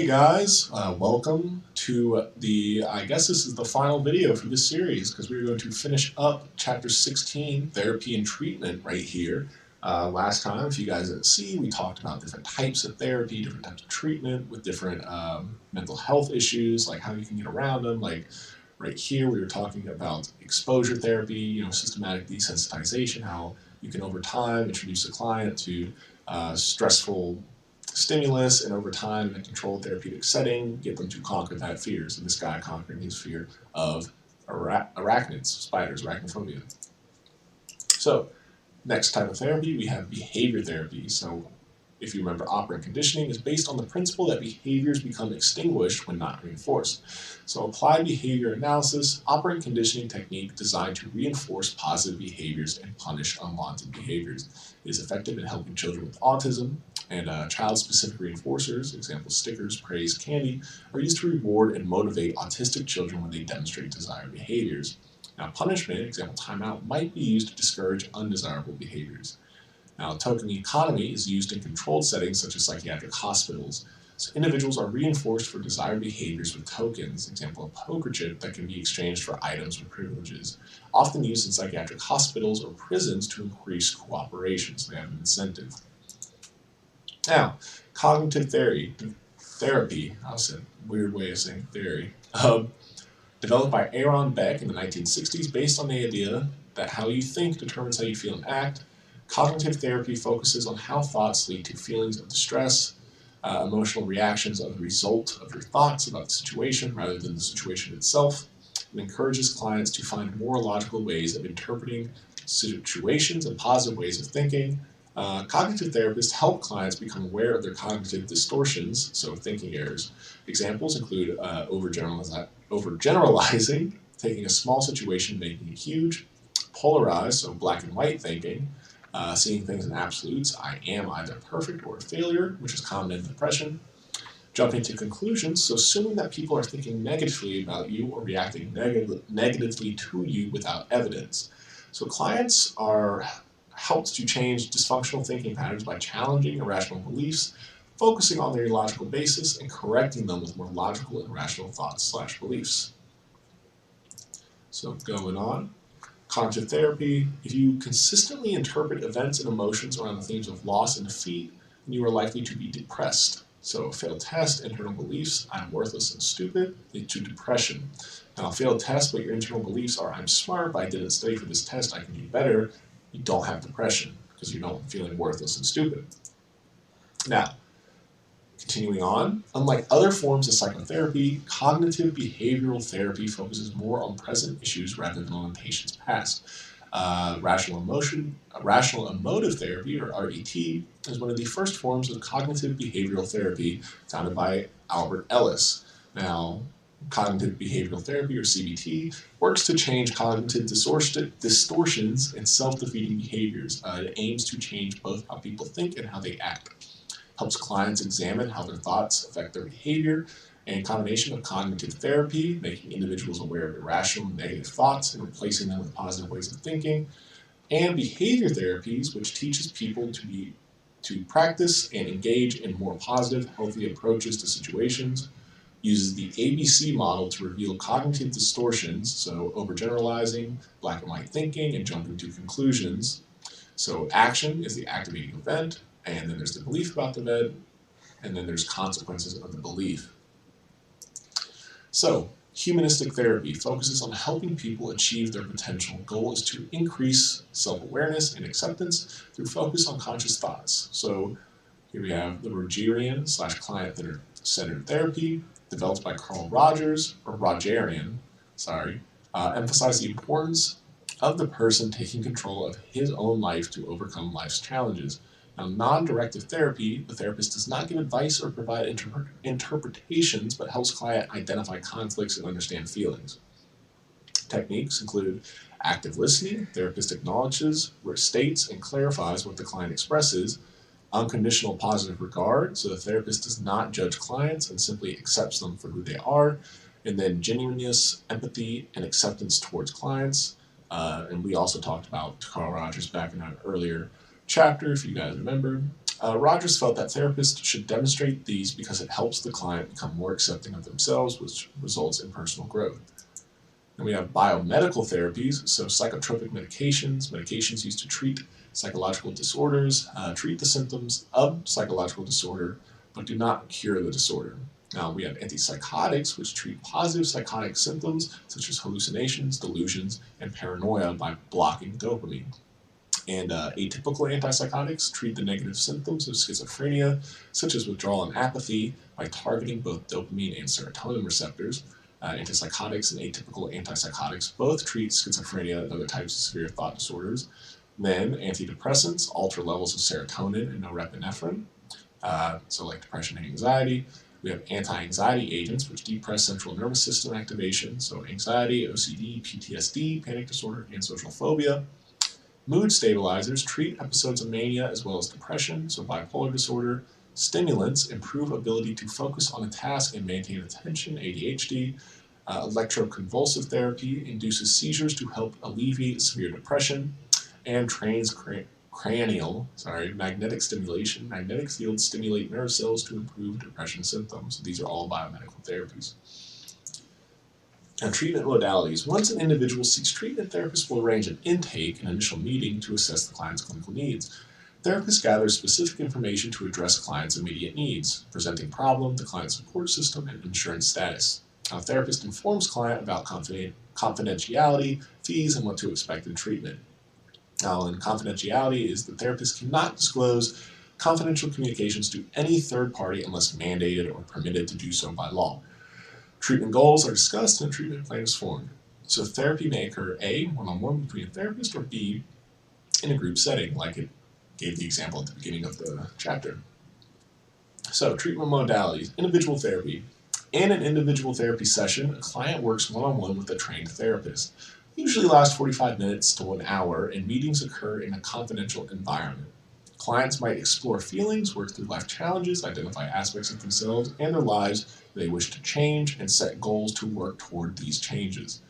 Hey guys, welcome to I guess this is the final video for this series because we're going to finish up chapter 16, therapy and treatment right here. Last time, if you guys didn't see, we talked about different types of therapy, different types of treatment with different mental health issues, like how you can get around them. Like right here, we were talking about exposure therapy, systematic desensitization, how you can over time introduce a client to stressful stimulus, and over time in a controlled therapeutic setting, get them to conquer that fear. So this guy conquering his fear of arachnids, spiders, arachnophobia. So next type of therapy, we have behavior therapy. So if you remember, operant conditioning is based on the principle that behaviors become extinguished when not reinforced. So applied behavior analysis, operant conditioning technique designed to reinforce positive behaviors and punish unwanted behaviors. It is effective in helping children with autism, and child-specific reinforcers, example stickers, praise, candy, are used to reward and motivate autistic children when they demonstrate desired behaviors. Now punishment, example timeout, might be used to discourage undesirable behaviors. Now, token economy is used in controlled settings such as psychiatric hospitals. So individuals are reinforced for desired behaviors with tokens, example a poker chip that can be exchanged for items or privileges, often used in psychiatric hospitals or prisons to increase cooperation, so they have an incentive. Now, cognitive therapy, that's a weird way of saying theory, developed by Aaron Beck in the 1960s based on the idea that how you think determines how you feel and act. Cognitive therapy focuses on how thoughts lead to feelings of distress. Emotional reactions are the result of your thoughts about the situation rather than the situation itself. It encourages clients to find more logical ways of interpreting situations and positive ways of thinking. Cognitive therapists help clients become aware of their cognitive distortions, so thinking errors. Examples include overgeneralizing, taking a small situation, making it huge; polarized, so black and white thinking, seeing things in absolutes, I am either perfect or a failure, which is common in depression; jumping to conclusions, so assuming that people are thinking negatively about you or reacting negatively to you without evidence. So clients are helped to change dysfunctional thinking patterns by challenging irrational beliefs, focusing on their illogical basis, and correcting them with more logical and rational thoughts/beliefs. So going on, cognitive therapy, if you consistently interpret events and emotions around the themes of loss and defeat, then you are likely to be depressed. So a failed test, internal beliefs, I'm worthless and stupid, lead to depression. Now a failed test, but your internal beliefs are, I'm smart, but I didn't study for this test, I can do better, you don't have depression because you're not feeling worthless and stupid. Now, continuing on, unlike other forms of psychotherapy, cognitive behavioral therapy focuses more on present issues rather than on the patient's past. Rational emotive therapy, or RET, is one of the first forms of cognitive behavioral therapy founded by Albert Ellis. Now, cognitive behavioral therapy, or CBT, works to change cognitive distortions and self-defeating behaviors. It aims to change both how people think and how they act. Helps clients examine how their thoughts affect their behavior, and a combination of cognitive therapy, making individuals aware of irrational and negative thoughts and replacing them with positive ways of thinking, and behavior therapies, which teaches people to practice and engage in more positive, healthy approaches to situations, uses the ABC model to reveal cognitive distortions, so overgeneralizing, black and white thinking, and jumping to conclusions. So action is the activating event, and then there's the belief about the event, and then there's consequences of the belief. So, humanistic therapy focuses on helping people achieve their potential. Goal is to increase self-awareness and acceptance through focus on conscious thoughts. So, here we have the Rogerian/client-centered therapy, developed by Carl Rogers, emphasize the importance of the person taking control of his own life to overcome life's challenges. Now, non-directive therapy, the therapist does not give advice or provide interpretations, but helps client identify conflicts and understand feelings. Techniques include active listening. Therapist acknowledges, states, and clarifies what the client expresses. Unconditional positive regard, so the therapist does not judge clients and simply accepts them for who they are. And then genuineness, empathy, and acceptance towards clients. And we also talked about Carl Rogers back in an earlier chapter, if you guys remember. Rogers felt that therapists should demonstrate these because it helps the client become more accepting of themselves, which results in personal growth. Then we have biomedical therapies, so psychotropic medications used to treat psychological disorders, treat the symptoms of psychological disorder, but do not cure the disorder. Now we have antipsychotics, which treat positive psychotic symptoms such as hallucinations, delusions, and paranoia by blocking dopamine. And atypical antipsychotics treat the negative symptoms of schizophrenia, such as withdrawal and apathy, by targeting both dopamine and serotonin receptors. Antipsychotics and atypical antipsychotics both treat schizophrenia and other types of severe thought disorders. Then antidepressants alter levels of serotonin and norepinephrine, so like depression and anxiety. We have anti-anxiety agents, which depress central nervous system activation, so anxiety, OCD, PTSD, panic disorder, and social phobia. Mood stabilizers treat episodes of mania as well as depression, so bipolar disorder. Stimulants improve ability to focus on a task and maintain attention, ADHD. Electroconvulsive therapy induces seizures to help alleviate severe depression. And magnetic stimulation. Magnetic fields stimulate nerve cells to improve depression symptoms. These are all biomedical therapies. Now, treatment modalities. Once an individual seeks treatment, therapists will arrange an intake, an initial meeting, to assess the client's clinical needs. Therapists gather specific information to address clients' immediate needs, presenting problem, the client support system, and insurance status. Now, a therapist informs client about confidentiality, fees, and what to expect in treatment. Now, in confidentiality is the therapist cannot disclose confidential communications to any third party unless mandated or permitted to do so by law. Treatment goals are discussed and a treatment plan is formed. So therapy may occur A, one-on-one between a therapist, or B, in a group setting, like it gave the example at the beginning of the chapter. So treatment modalities, individual therapy. In an individual therapy session, a client works one-on-one with a trained therapist. Usually lasts 45 minutes to 1 hour, and meetings occur in a confidential environment. Clients might explore feelings, work through life challenges, identify aspects of themselves and their lives they wish to change, and set goals to work toward these changes.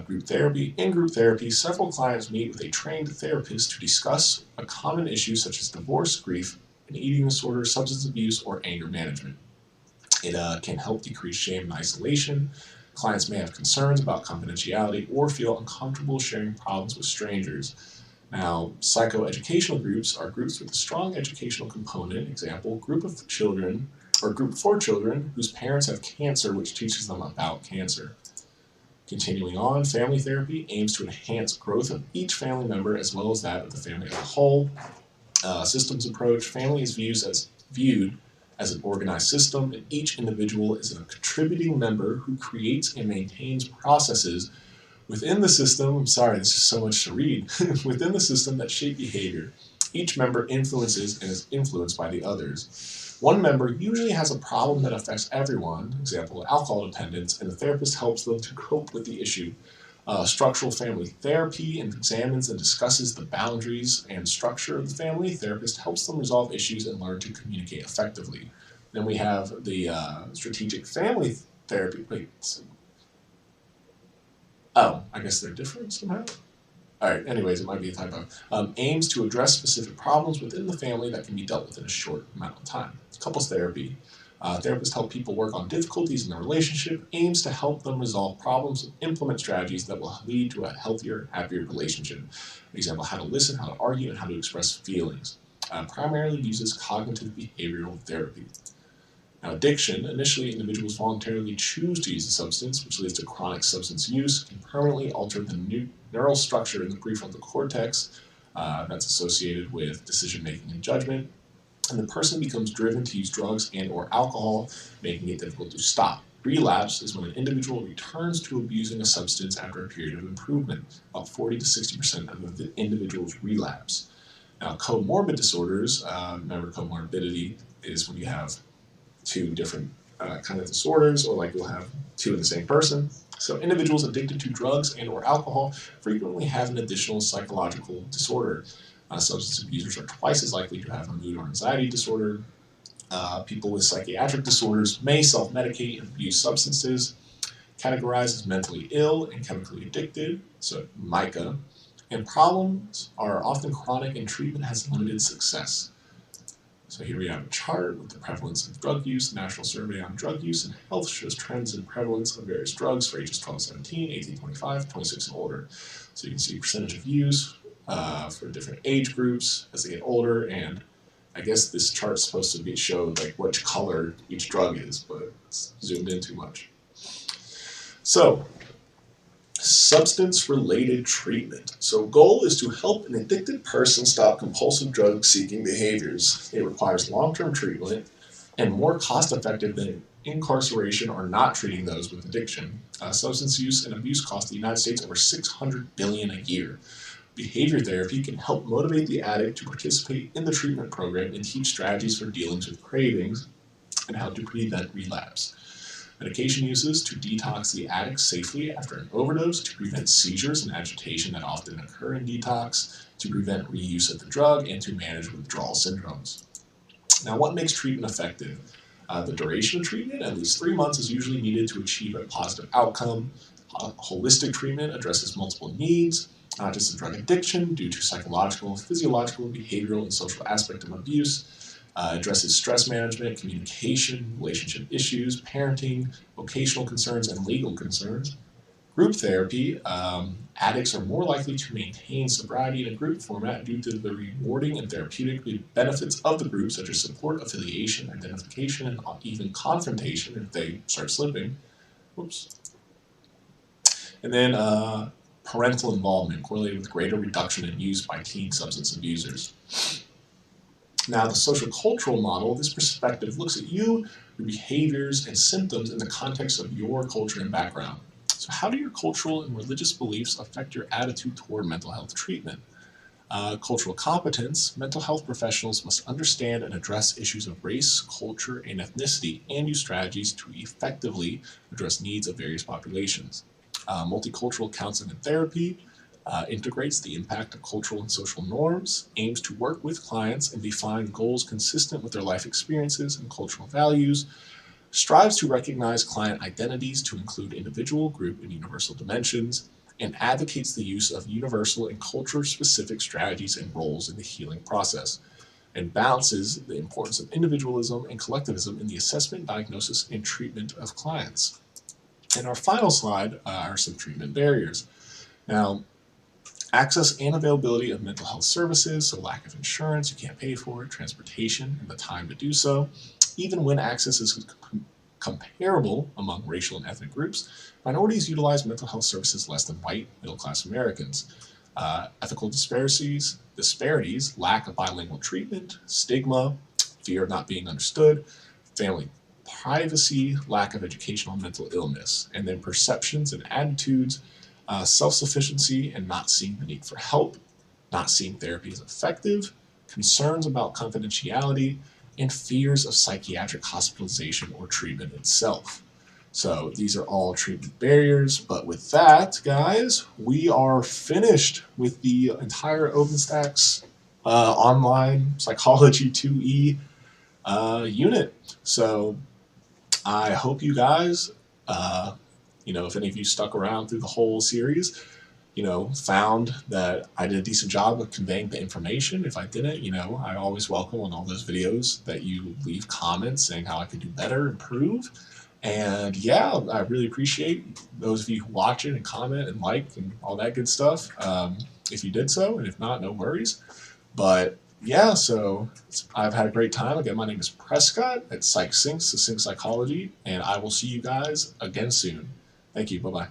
Group therapy. In group therapy, several clients meet with a trained therapist to discuss a common issue such as divorce, grief, an eating disorder, substance abuse, or anger management. It can help decrease shame and isolation. Clients may have concerns about confidentiality or feel uncomfortable sharing problems with strangers. Now, psychoeducational groups are groups with a strong educational component. Example, group of children or group for children whose parents have cancer, which teaches them about cancer. Continuing on, family therapy aims to enhance growth of each family member as well as that of the family as a whole. Systems approach, family is viewed as an organized system, and each individual is a contributing member who creates and maintains processes within the system. I'm sorry, this is so much to read. Within the system that shape behavior, each member influences and is influenced by the others. One member usually has a problem that affects everyone, example, alcohol dependence, and the therapist helps them to cope with the issue. Structural family therapy examines and discusses the boundaries and structure of the family. Therapist helps them resolve issues and learn to communicate effectively. Then we have the strategic family therapy. I guess they're different somehow. All right, anyways, it might be a typo. Aims to address specific problems within the family that can be dealt with in a short amount of time. Couples therapy. Therapists help people work on difficulties in their relationship, aims to help them resolve problems and implement strategies that will lead to a healthier, happier relationship. For example, how to listen, how to argue, and how to express feelings. Primarily uses cognitive behavioral therapy. Now, addiction. Initially, individuals voluntarily choose to use a substance, which leads to chronic substance use, can permanently alter the neural structure in the prefrontal cortex that's associated with decision-making and judgment. And the person becomes driven to use drugs and or alcohol, making it difficult to stop. Relapse is when an individual returns to abusing a substance after a period of improvement. About 40 to 60% of the individuals relapse. Now, comorbid disorders, remember comorbidity is when you have two different kind of disorders, or like you'll have two in the same person. So individuals addicted to drugs and or alcohol frequently have an additional psychological disorder. Substance abusers are twice as likely to have a mood or anxiety disorder. People with psychiatric disorders may self-medicate and abuse substances. Categorized as mentally ill and chemically addicted, so MICA. And problems are often chronic and treatment has limited success. So here we have a chart with the prevalence of drug use. National Survey on Drug Use and Health shows trends in prevalence of various drugs for ages 12 to 17, 18 to 25, 26 and older. So you can see percentage of use for different age groups as they get older, and I guess this chart's supposed to be showed like which color each drug is, but it's zoomed in too much. So, substance-related treatment. So goal is to help an addicted person stop compulsive drug-seeking behaviors. It requires long-term treatment and more cost-effective than incarceration or not treating those with addiction. Substance use and abuse cost the United States over $600 billion a year. Behavior therapy can help motivate the addict to participate in the treatment program and teach strategies for dealing with cravings and how to prevent relapse. Medication uses to detox the addict safely after an overdose, to prevent seizures and agitation that often occur in detox, to prevent reuse of the drug, and to manage withdrawal syndromes. Now, what makes treatment effective? The duration of treatment, at least 3 months, is usually needed to achieve a positive outcome. Holistic treatment addresses multiple needs, not just a drug addiction, due to psychological, physiological, behavioral, and social aspect of abuse. Addresses stress management, communication, relationship issues, parenting, vocational concerns, and legal concerns. Group therapy, addicts are more likely to maintain sobriety in a group format due to the rewarding and therapeutic benefits of the group, such as support, affiliation, identification, and even confrontation if they start slipping. Whoops. And then parental involvement correlated with greater reduction in use by teen substance abusers. Now, the social cultural model, this perspective looks at you, your behaviors, and symptoms in the context of your culture and background. So how do your cultural and religious beliefs affect your attitude toward mental health treatment? Cultural competence, mental health professionals must understand and address issues of race, culture, and ethnicity, and use strategies to effectively address needs of various populations. Multicultural counseling and therapy integrates the impact of cultural and social norms, aims to work with clients and define goals consistent with their life experiences and cultural values, strives to recognize client identities to include individual, group, and universal dimensions, and advocates the use of universal and culture-specific strategies and roles in the healing process, and balances the importance of individualism and collectivism in the assessment, diagnosis, and treatment of clients. And our final slide are some treatment barriers. Now, access and availability of mental health services, so lack of insurance, you can't pay for it, transportation, and the time to do so. Even when access is comparable among racial and ethnic groups, minorities utilize mental health services less than white, middle-class Americans. Ethical disparities, lack of bilingual treatment, stigma, fear of not being understood, family privacy, lack of educational and mental illness, and then perceptions and attitudes, self-sufficiency and not seeing the need for help, not seeing therapy as effective, concerns about confidentiality, and fears of psychiatric hospitalization or treatment itself. So these are all treatment barriers, but with that, guys, we are finished with the entire OpenStax online psychology 2E unit. So I hope you guys, if any of you stuck around through the whole series, found that I did a decent job of conveying the information. If I didn't, I always welcome on all those videos that you leave comments saying how I could do better, improve. And yeah, I really appreciate those of you who watch it and comment and like and all that good stuff. If you did so, and if not, no worries. But yeah, so I've had a great time. Again, my name is Prescott at PsychSyncs, the Sync Psychology, and I will see you guys again soon. Thank you. Bye-bye.